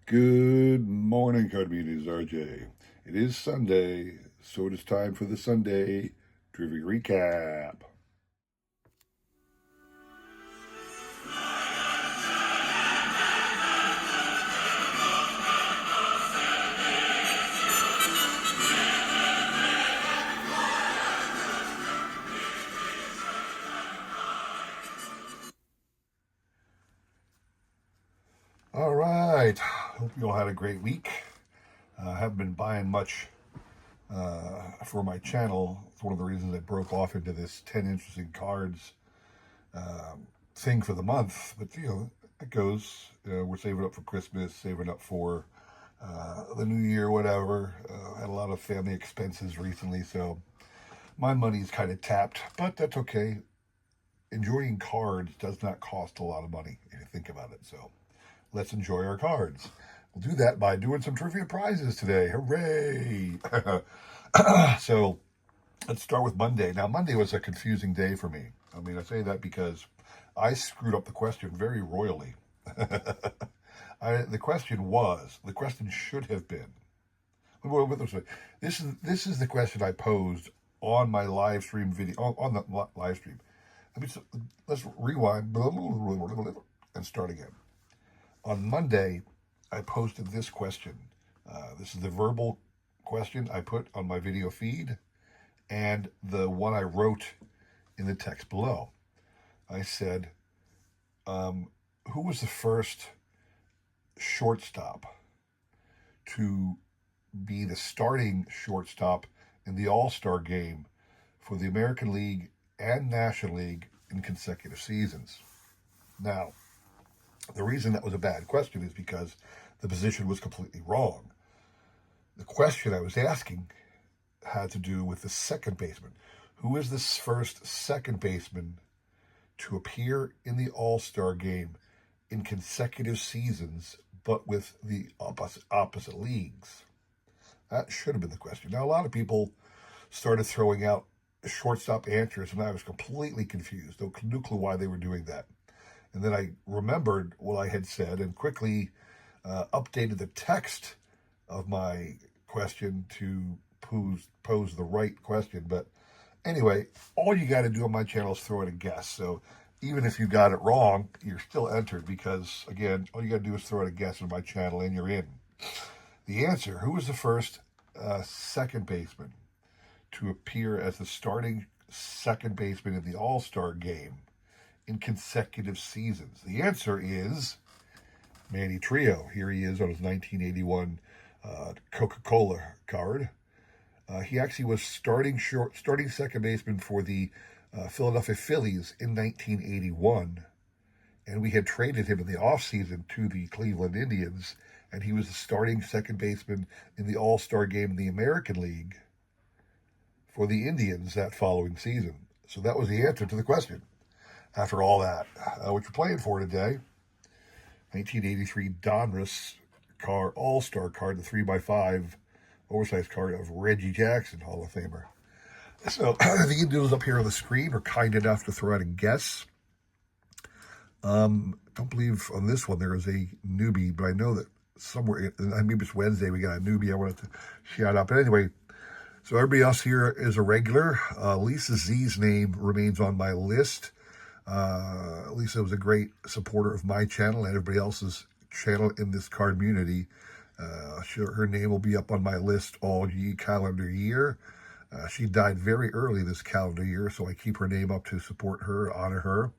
Good morning, Card Meetings, RJ. It is Sunday, so it is time for the Sunday Trivia Recap. All right, hope you all had a great week. I haven't been buying much for my channel. It's one of the reasons I broke off into this 10 interesting cards thing for the month. But, it goes. We're saving up for Christmas, saving up for the new year, whatever. Had a lot of family expenses recently, so my money's kind of tapped, but that's okay. Enjoying cards does not cost a lot of money if you think about it. So let's enjoy our cards. We'll do that by doing some trivia prizes today. Hooray! So let's start with Monday. Now, Monday was a confusing day for me. I mean, I say that because I screwed up the question very royally. The question should have been. This is the question I posed on my live stream video, on the live stream. Let's rewind and start again. On Monday, I posted this question. This is the verbal question I put on my video feed and the one I wrote in the text below. I said, who was the first shortstop to be the starting shortstop in the All-Star game for the American League and National League in consecutive seasons? Now, the reason that was a bad question is because the position was completely wrong. The question I was asking had to do with the second baseman. Who is this first second baseman to appear in the All-Star game in consecutive seasons, but with the opposite leagues? That should have been the question. Now, a lot of people started throwing out shortstop answers, and I was completely confused. No clue why they were doing that. And then I remembered what I had said and quickly updated the text of my question to pose the right question. But anyway, all you got to do on my channel is throw in a guess. So even if you got it wrong, you're still entered because, again, all you got to do is throw in a guess on my channel and you're in. The answer, who was the first second baseman to appear as the starting second baseman in the All-Star game in consecutive seasons? The answer is Manny Trillo. Here he is on his 1981 Coca-Cola card. He actually was starting second baseman for the Philadelphia Phillies in 1981, and we had traded him in the offseason to the Cleveland Indians, and he was the starting second baseman in the All-Star game in the American League for the Indians that following season. So that was the answer to the question. After all that, what you're playing for today, 1983 Donruss All-Star card, the 3x5 oversized card of Reggie Jackson, Hall of Famer. So the individuals up here on the screen are kind enough to throw out a guess. Don't believe on this one there is a newbie, but I know that somewhere, maybe it's Wednesday, we got a newbie I wanted to shout out. But anyway, so everybody else here is a regular. Lisa Z's name remains on my list. Lisa was a great supporter of my channel and everybody else's channel in this card community. Her name will be up on my list all calendar year. She died very early this calendar year, so I keep her name up to support her, honor her.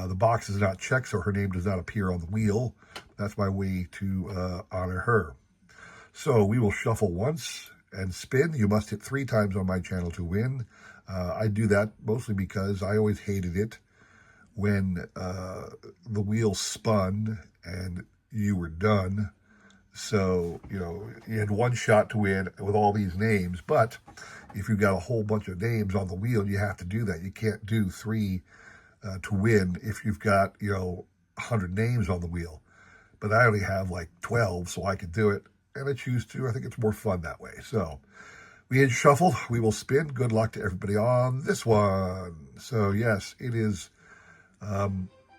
The box is not checked, so her name does not appear on the wheel. That's my way to honor her. So we will shuffle once and spin. You must hit 3 times on my channel to win. I do that mostly because I always hated it when the wheel spun and you were done. So, you had one shot to win with all these names, but if you've got a whole bunch of names on the wheel, you have to do that. You can't do 3 to win if you've got, 100 names on the wheel. But I only have like 12, so I can do it, and I choose to. I think it's more fun that way. So we had shuffled. We will spin. Good luck to everybody on this one. So, yes, it is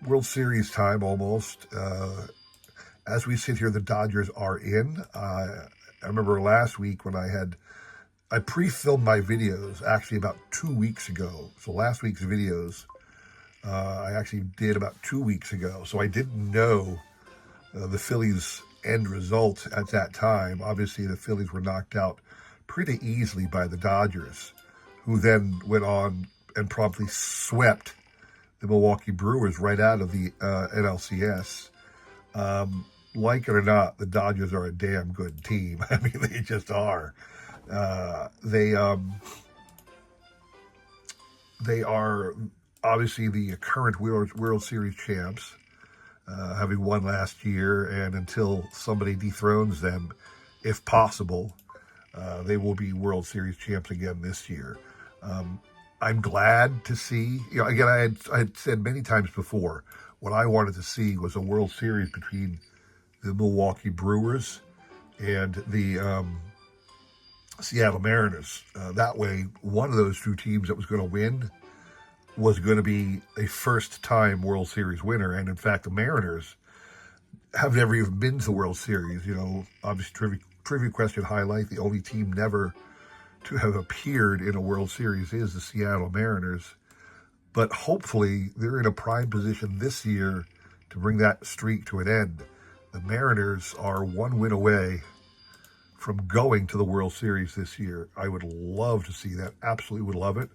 World Series time almost. As we sit here, the Dodgers are in. I remember last week when I pre-filmed my videos actually about 2 weeks ago. So last week's videos I actually did about 2 weeks ago. So I didn't know the Phillies' end result at that time. Obviously, the Phillies were knocked out pretty easily by the Dodgers, who then went on and promptly swept the Milwaukee Brewers right out of the NLCS. Like it or not, the Dodgers are a damn good team. I mean, they just are. They are obviously the current World Series champs, having won last year, and until somebody dethrones them, if possible, they will be World Series champs again this year. I'm glad to see, again, I had said many times before, what I wanted to see was a World Series between the Milwaukee Brewers and the Seattle Mariners. That way, one of those two teams that was going to win was going to be a first-time World Series winner. And in fact, the Mariners have never even been to the World Series. Obviously, trivia question highlight, the only team never to have appeared in a World Series is the Seattle Mariners. But hopefully, they're in a prime position this year to bring that streak to an end. The Mariners are one win away from going to the World Series this year. I would love to see that. Absolutely would love it.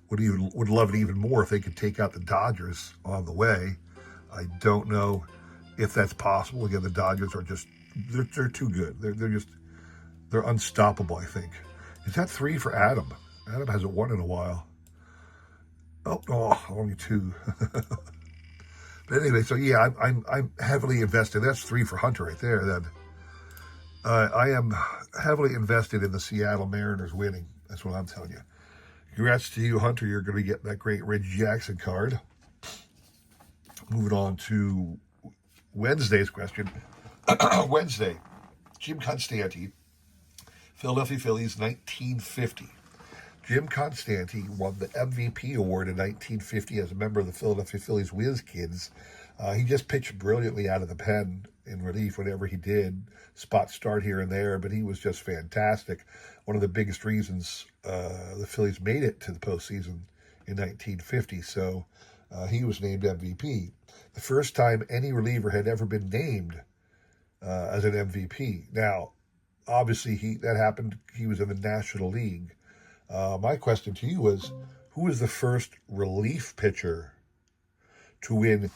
Would love it even more if they could take out the Dodgers on the way. I don't know if that's possible. Again, the Dodgers are just, they're too good. They're unstoppable, I think. Is that 3 for Adam? Adam hasn't won in a while. Oh, only 2. But anyway, so yeah, I'm heavily invested. That's 3 for Hunter right there. Then I am heavily invested in the Seattle Mariners winning. That's what I'm telling you. Congrats to you, Hunter. You're going to be getting that great Reggie Jackson card. Moving on to Wednesday's question. Wednesday, Jim Constanti, Philadelphia Phillies, 1950. Jim Constanti won the MVP award in 1950 as a member of the Philadelphia Phillies Whiz Kids. He just pitched brilliantly out of the pen in relief whenever he did. Spot start here and there, but he was just fantastic. One of the biggest reasons the Phillies made it to the postseason in 1950. So he was named MVP. The first time any reliever had ever been named as an MVP. Now, obviously, that happened. He was in the National League. My question to you was, who was the first relief pitcher to win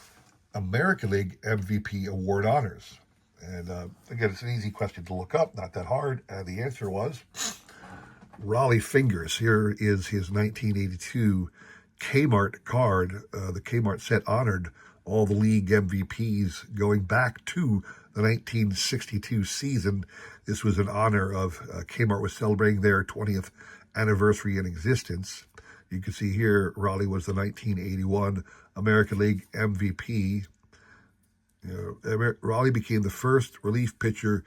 American League MVP award honors? And again, it's an easy question to look up, not that hard. And the answer was Rollie Fingers. Here is his 1982 Kmart card. The Kmart set honored all the league MVPs going back to the 1962 season. This was in honor of Kmart was celebrating their 20th anniversary in existence. You can see here, Rollie was the 1981 American League MVP. Rollie became the first relief pitcher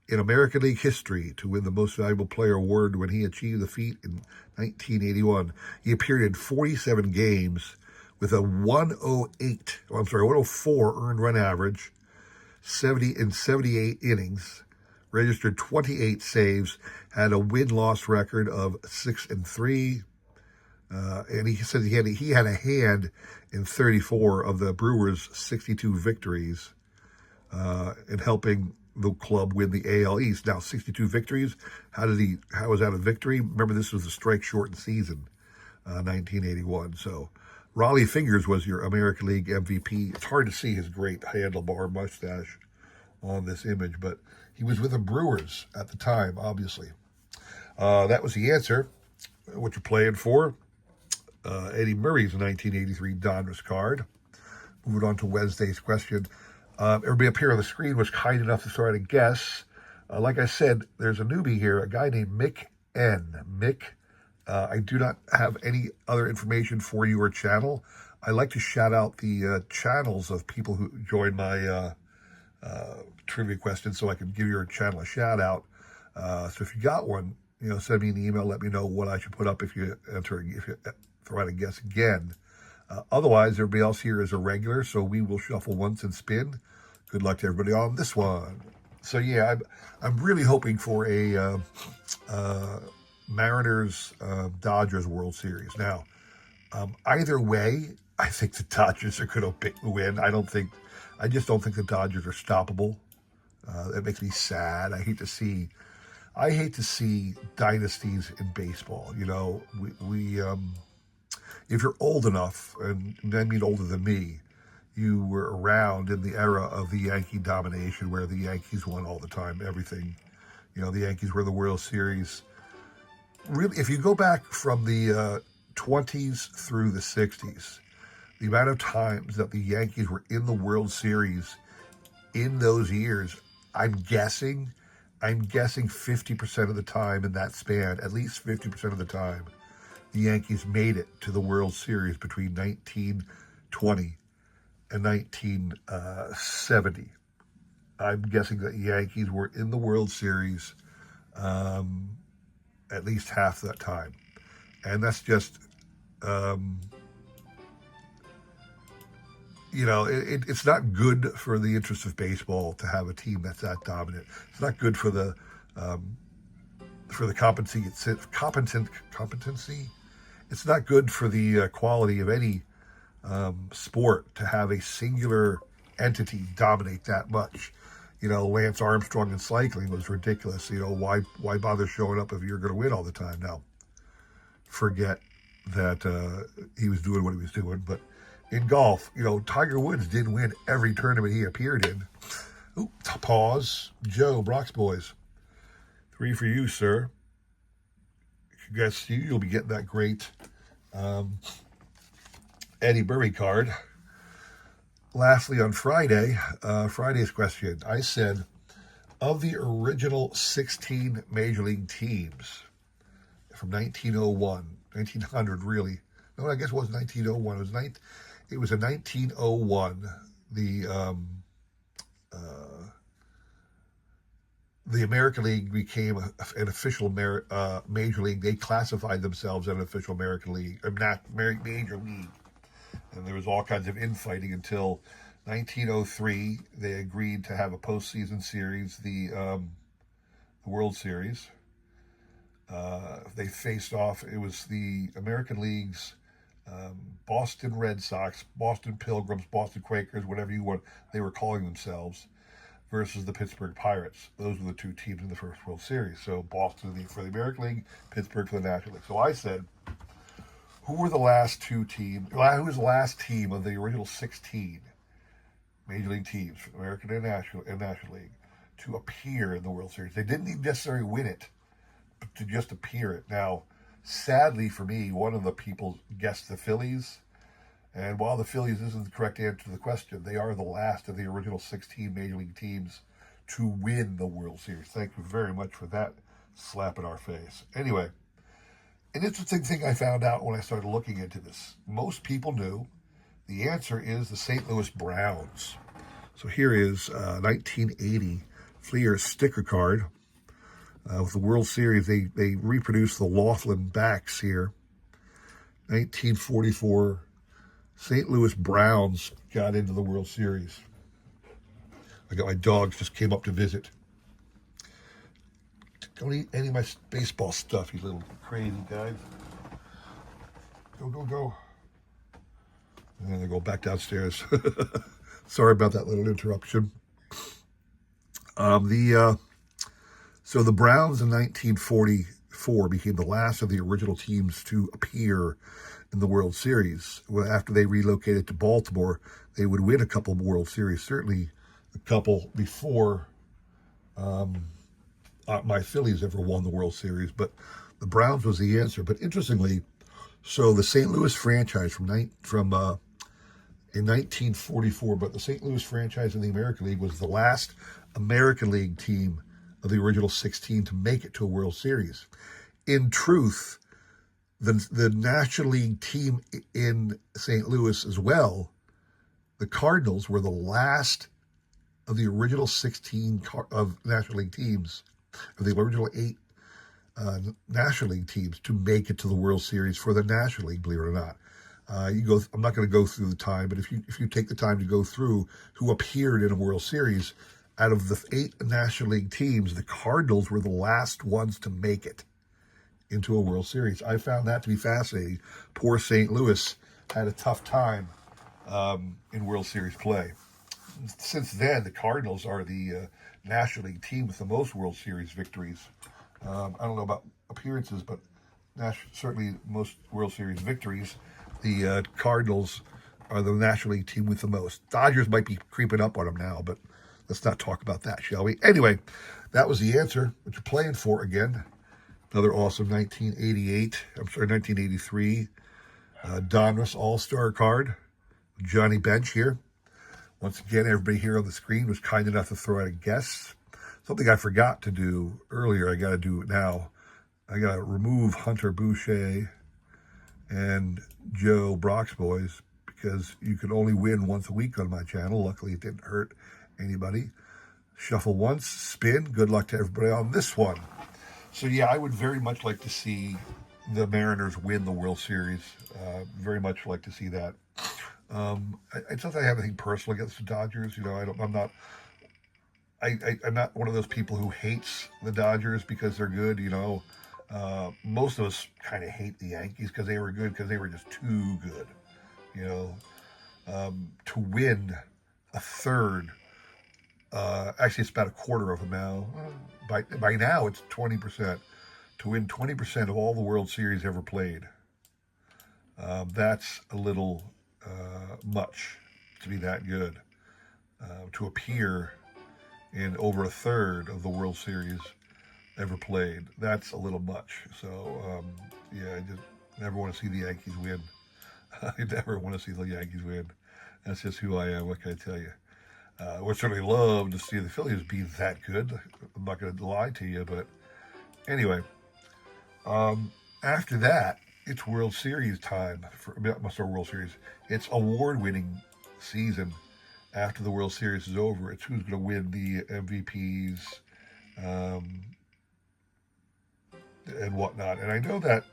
in American League history to win the Most Valuable Player award when he achieved the feat in 1981. He appeared in 47 games with a 104 earned run average, 78 innings, registered 28 saves, had a win-loss record of 6-3, and he said he had a hand in 34 of the Brewers' 62 victories in helping the club win the AL East. Now, 62 victories. How was that a victory? Remember, this was a strike-shortened season, 1981. So, Rollie Fingers was your American League MVP. It's hard to see his great handlebar mustache on this image, but he was with the Brewers at the time, obviously. That was the answer. What you're playing for? Eddie Murray's 1983 Donruss card. Moving on to Wednesday's question. Everybody up here on the screen was kind enough to try to guess. Like I said, there's a newbie here, a guy named Mick N. Mick, I do not have any other information for your channel. I like to shout out the channels of people who join my trivia questions so I can give your channel a shout out. So if you got one, send me an email, let me know what I should put up if you throw out a guess again. Otherwise, everybody else here is a regular, so we will shuffle once and spin. Good luck to everybody on this one. So yeah, I'm really hoping for a Mariners Dodgers World Series. Now, either way, I think the Dodgers are going to win. I just don't think the Dodgers are stoppable. It makes me sad. I hate to see dynasties in baseball. You know, we if you're old enough, and I mean older than me, you were around in the era of the Yankee domination, where the Yankees won all the time, everything. You know, the Yankees were the World Series. Really, if you go back from the 20s through the 60s, the amount of times that the Yankees were in the World Series in those years, I'm guessing 50% of the time in that span, at least 50% of the time, the Yankees made it to the World Series between 1920 and 1970. I'm guessing that the Yankees were in the World Series at least half that time. And that's just, you know, it's not good for the interest of baseball to have a team that's that dominant. It's not good for the competency. Competency. It's not good for the quality of any sport to have a singular entity dominate that much. You know, Lance Armstrong in cycling was ridiculous. You know, why bother showing up if you're going to win all the time? Now, forget that he was doing what he was doing. But in golf, you know, Tiger Woods did win every tournament he appeared in. Ooh, pause. Joe, Brock's Boys. 3 for you, sir. Congrats to you. You'll be getting that great Eddie Murray card. Lastly, on Friday, Friday's question, I said, of the original 16 Major League teams from 1900 really. No, I guess it was 1901. It was in 1901. The American League became an official Major League. They classified themselves as an official American League, Major League. And there was all kinds of infighting until 1903. They agreed to have a postseason series, the World Series. They faced off. It was the American League's Boston Red Sox, Boston Pilgrims, Boston Quakers, whatever you want, they were calling themselves, versus the Pittsburgh Pirates. Those were the two teams in the first World Series. So Boston for the American League, Pittsburgh for the National League. So I said, who were the last two teams? Who was the last team of the original 16 Major League teams, American and National League, to appear in the World Series? They didn't even necessarily win it, but to just appear it. Now, sadly for me, one of the people guessed the Phillies. And while the Phillies isn't the correct answer to the question, they are the last of the original 16 Major League teams to win the World Series. Thank you very much for that slap in our face. Anyway, an interesting thing I found out when I started looking into this. Most people knew the answer is the St. Louis Browns. So here is 1980 Fleer sticker card. With the World Series, they reproduced the Laughlin backs here. 1944, St. Louis Browns got into the World Series. I got my dogs just came up to visit. Don't eat any of my baseball stuff, you little crazy guys. Go, go, go. And then they go back downstairs. Sorry about that little interruption. So the Browns in 1944 became the last of the original teams to appear in the World Series. After they relocated to Baltimore, they would win a couple of World Series, certainly a couple before my Phillies ever won the World Series, but the Browns was the answer. But interestingly, so the St. Louis franchise in 1944, but the St. Louis franchise in the American League was the last American League team of the original 16 to make it to a World Series. In truth, the National League team in St. Louis as well, the Cardinals were the last of the original 16 of National League teams, of the original 8 National League teams to make it to the World Series for the National League, believe it or not. You go. I'm not going to go through the time, but if you take the time to go through who appeared in a World Series, out of the 8 National League teams, the Cardinals were the last ones to make it into a World Series. I found that to be fascinating. Poor St. Louis had a tough time in World Series play. Since then, the Cardinals are the National League team with the most World Series victories. I don't know about appearances, but certainly most World Series victories. The Cardinals are the National League team with the most. Dodgers might be creeping up on them now, but let's not talk about that, shall we? Anyway, that was the answer. What you're playing for again. Another awesome 1983 Donruss All-Star card. Johnny Bench here. Once again, everybody here on the screen was kind enough to throw out a guess. Something I forgot to do earlier, I got to do it now. I got to remove Hunter Boucher and Joe Brock's boys because you can only win once a week on my channel. Luckily, it didn't hurt anybody. Shuffle once, spin. Good luck to everybody on this one. So, yeah, I would very much like to see the Mariners win the World Series. Very much like to see that. It's not that I have anything personal against the Dodgers. You know, I'm not one of those people who hates the Dodgers because they're good. You know, most of us kind of hate the Yankees because they were good because they were just too good. You know, to win a third, actually it's about a quarter of them now. By now it's 20%. To win 20% of all the World Series ever played. That's a little much to be that good. To appear in over a third of the World Series ever played. That's a little much. So, yeah, I just never want to see the Yankees win. I never want to see the Yankees win. That's just who I am. What can I tell you? Would certainly love to see the Phillies be that good. I'm not going to lie to you, but anyway. After that, it's World Series time. World Series. It's award-winning season. After the World Series is over, it's who's going to win the MVPs and whatnot. And I know that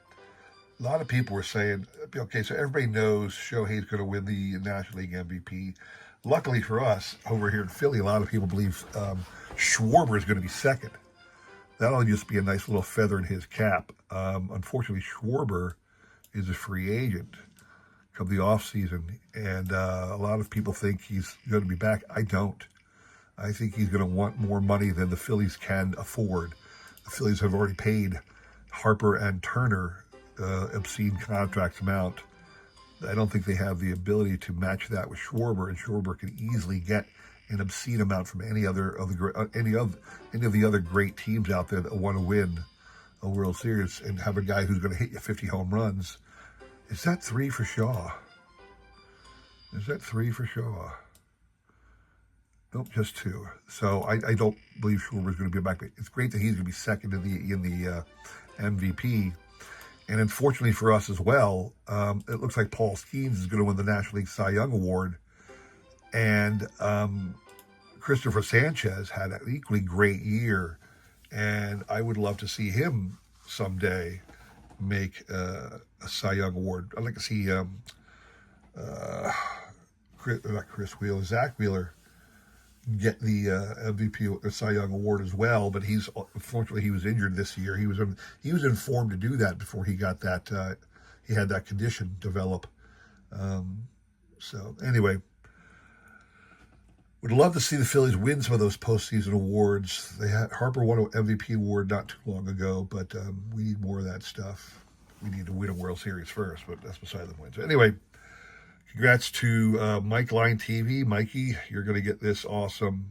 a lot of people were saying, okay, so everybody knows Shohei's going to win the National League MVP. Luckily for us, over here in Philly, a lot of people believe Schwarber is going to be second. That'll just be a nice little feather in his cap. Unfortunately, Schwarber is a free agent come the offseason, and a lot of people think he's going to be back. I don't. I think he's going to want more money than the Phillies can afford. The Phillies have already paid Harper and Turner obscene contract amount. I don't think they have the ability to match that with Schwarber, and Schwarber can easily get an obscene amount from any of the other great teams out there that want to win a World Series and have a guy who's going to hit you 50 home runs. Is that 3 for Shaw? Nope, just 2. So I don't believe Schwarber's going to be back. But it's great that he's going to be second in the MVP. And unfortunately for us as well, it looks like Paul Skeens is going to win the National League Cy Young Award. And Christopher Sanchez had an equally great year. And I would love to see him someday make a Cy Young Award. I'd like to see Zach Wheeler get the MVP or Cy Young Award as well. But unfortunately he was injured this year. He was informed to do that before he got that. He had that condition develop. So anyway. Would love to see the Phillies win some of those postseason awards. Harper won an MVP award not too long ago, but we need more of that stuff. We need to win a World Series first, but that's beside the point. So anyway, congrats to Mike Line TV. Mikey, you're going to get this awesome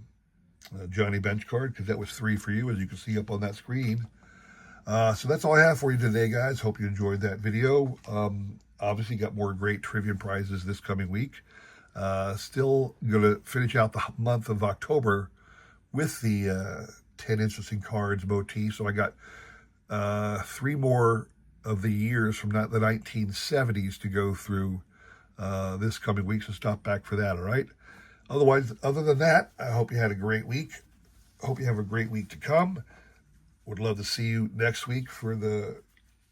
Johnny Bench card because that was 3 for you, as you can see up on that screen. So that's all I have for you today, guys. Hope you enjoyed that video. Obviously, got more great trivia prizes this coming week. Still going to finish out the month of October with the 10 interesting cards motif. So I got 3 more of the years from the 1970s to go through this coming week. So stop back for that, all right? Other than that, I hope you had a great week. Hope you have a great week to come. Would love to see you next week for the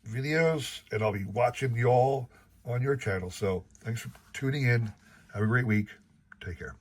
videos. And I'll be watching y'all on your channel. So thanks for tuning in. Have a great week. Take care.